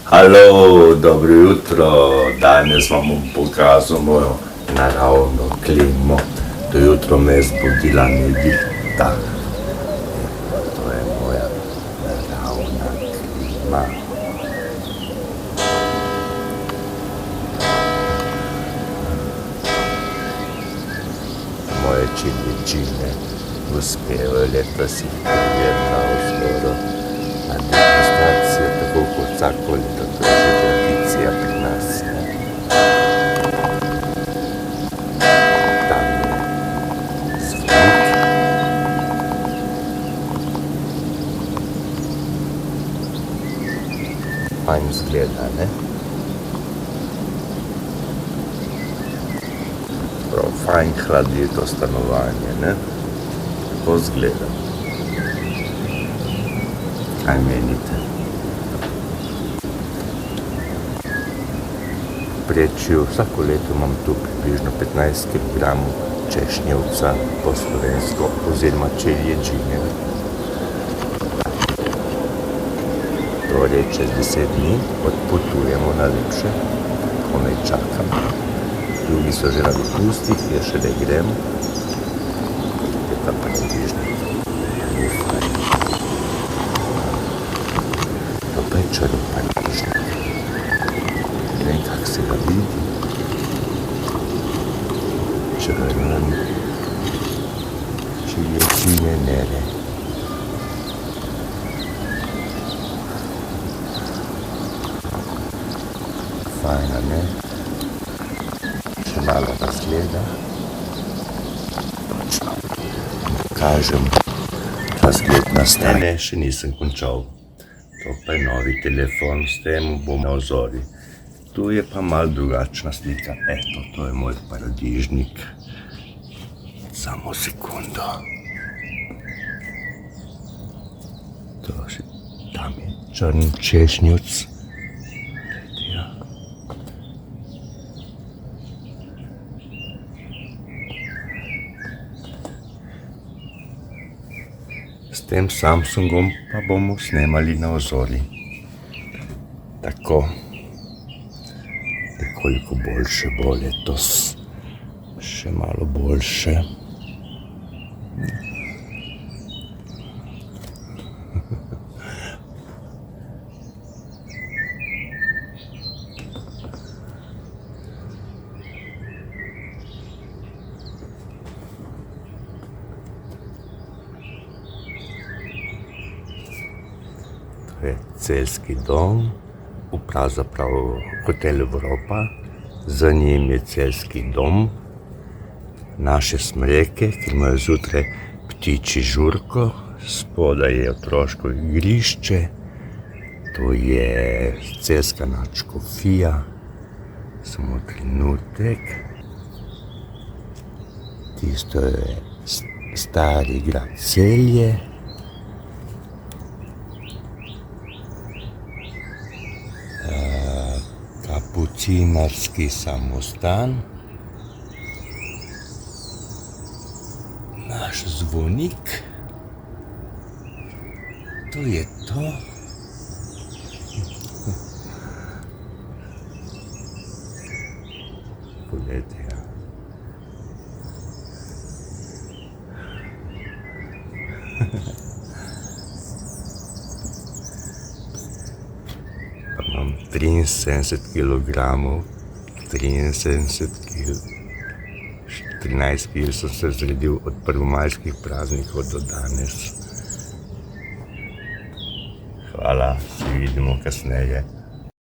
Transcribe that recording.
Halo, dobro jutro. Danes vam bom pokazal mojo naravno klimo. To jutro me je zbudila nevihta. To je moja naravna klima. Moje čiličine uspevajo letos jih prijetno vzgoru. Na degustacije, tako kot vsako leto, to je že tradicija pri nas. Tam je zvonik. Fajn zgleda, ne? Prav fajn hladi to stanovanje, ne? Tako zgleda. Kaj menite? Prečju vsako leto imam tu približno 15 kg češnjevca po slovensko oziroma čelječine. Torej čez 10 dni odpotujemo na lepše, komaj čakam. Drugi so že na dopustih, jaz še ne grem. Je pa približno. Ni fajn. Pečeno paradižnik. Ne vem, kako se ga vidi. Črn. Čiličine nere. Fajna, ne? Še malo razgleda. Točno. Kažem razgled na stanje. Ne, še nisem končal. To pa je novi telefon, s tem bom na ozori. Tu je pa malo drugačna slika. Eto, to je moj paradižnik. Samo sekundo. Tam je črn češnjevc. S tem Samsungom pa bomo snemali na ozori. Tako. Nekoliko boljše bo letos. Še malo boljše. Je celjski dom, pravzaprav hotel Evropa, za njim je celjski dom, naše smreke, ki imajo zjutraj ptičji žurko, spodaj je otroško igrišče, to je celjska nadškofija, samo trenutek, tisto je stari grad Celje. Kapucinarski samostan, naš zvonik, to je to. Poglejte, ja. Imam 73 kilogramov, 13 kil sem se zredil od prvomajskih praznikov do danes. Hvala, se vidimo kasneje.